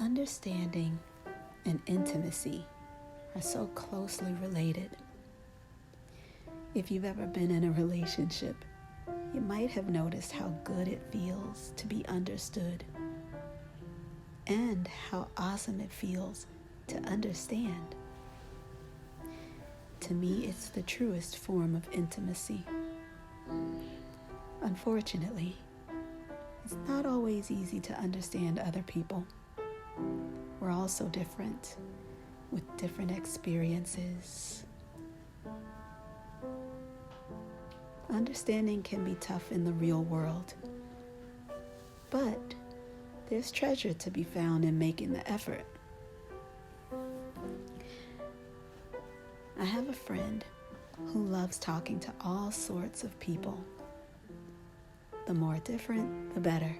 Understanding and intimacy are so closely related. If you've ever been in a relationship, you might have noticed how good it feels to be understood and how awesome it feels to understand. To me, it's the truest form of intimacy. Unfortunately, it's not always easy to understand other people. We're all so different, with different experiences. Understanding can be tough in the real world, but there's treasure to be found in making the effort. I have a friend who loves talking to all sorts of people. The more different, the better.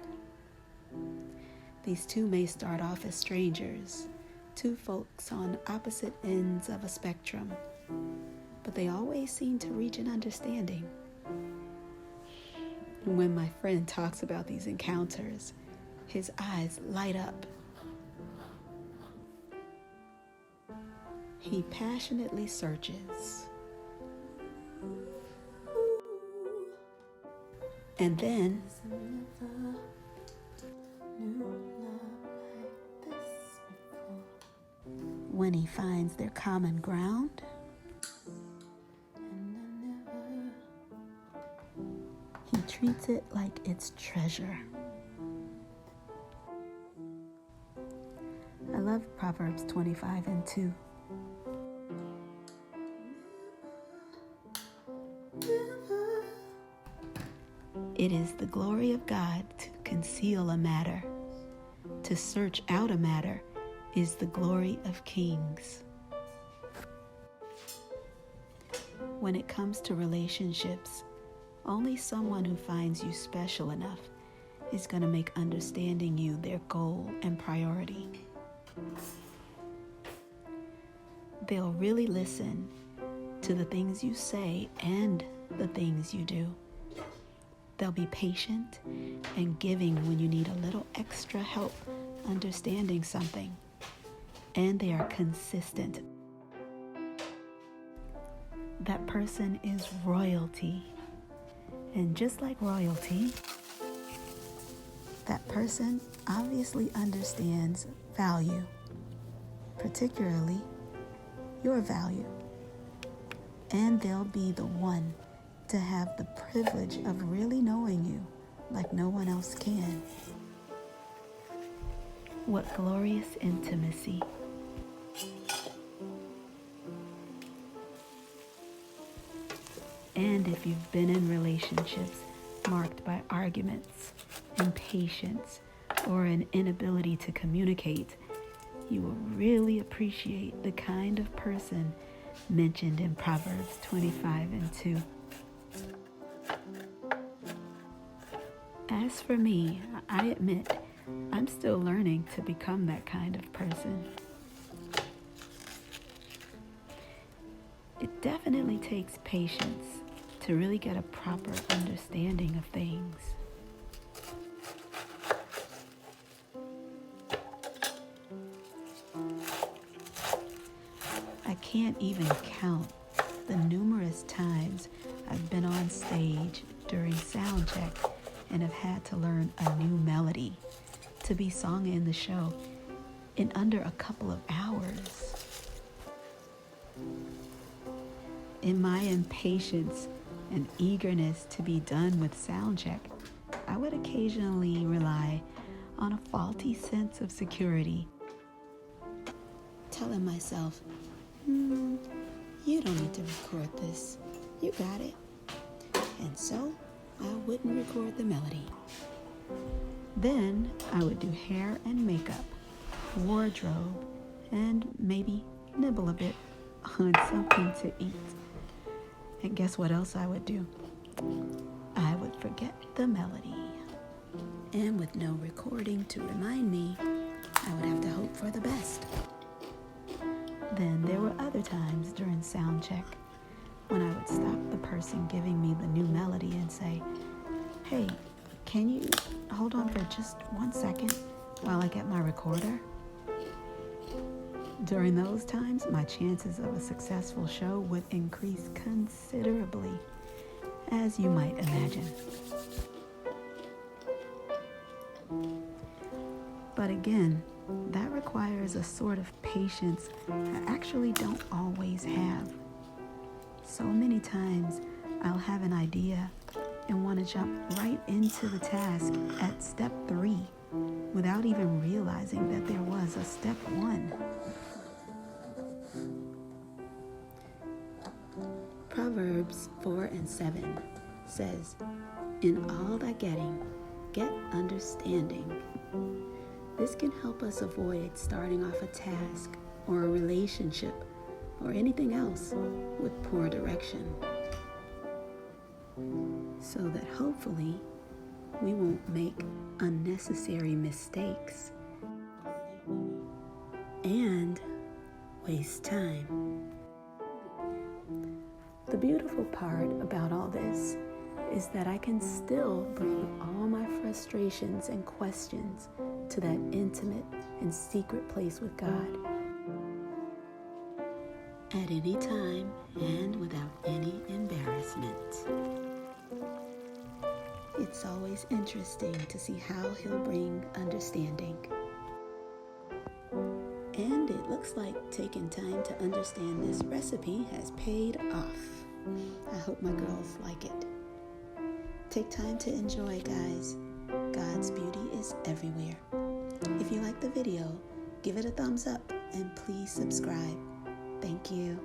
These two may start off as strangers, two folks on opposite ends of a spectrum, but they always seem to reach an understanding. When my friend talks about these encounters, his eyes light up. He passionately searches. And then, when he finds their common ground, he treats it like it's treasure. I love Proverbs 25:2. It is the glory of God to conceal a matter. To search out a matter is the glory of kings. When it comes to relationships, only someone who finds you special enough is going to make understanding you their goal and priority. They'll really listen to the things you say and the things you do. They'll be patient and giving when you need a little extra help understanding something. And they are consistent. That person is royalty. And just like royalty, that person obviously understands value, particularly your value. And they'll be the one to have the privilege of really knowing you like no one else can. What glorious intimacy. And if you've been in relationships marked by arguments, impatience, or an inability to communicate, you will really appreciate the kind of person mentioned in Proverbs 25:2. As for me, I admit I'm still learning to become that kind of person. It definitely takes patience to really get a proper understanding of things. I can't even count the numerous times I've been on stage during sound check and have had to learn a new melody to be sung in the show in under a couple of hours. In my impatience and eagerness to be done with sound check, I would occasionally rely on a faulty sense of security, telling myself, you don't need to record this, you got it. And so I wouldn't record the melody. Then I would do hair and makeup, wardrobe, and maybe nibble a bit on something to eat. And guess what else I would do? I would forget the melody. And with no recording to remind me, I would have to hope for the best. Then there were other times during sound check when I would stop the person giving me the new melody and say, "Hey, can you hold on for just 1 second while I get my recorder?" During those times, my chances of a successful show would increase considerably, as you might imagine. But again, that requires a sort of patience I actually don't always have. So many times I'll have an idea and want to jump right into the task at step 3 without even realizing that there was a step 1. Proverbs 4:7 says, "In all thy getting, get understanding." This can help us avoid starting off a task or a relationship or anything else with poor direction, so that hopefully we won't make unnecessary mistakes and waste time. The beautiful part about all this is that I can still bring all my frustrations and questions to that intimate and secret place with God at any time and without any embarrassment. It's always interesting to see how He'll bring understanding. And it looks like taking time to understand this recipe has paid off. I hope my girls like it. Take time to enjoy, guys. God's beauty is everywhere. If you like the video, give it a thumbs up and please subscribe. Thank you.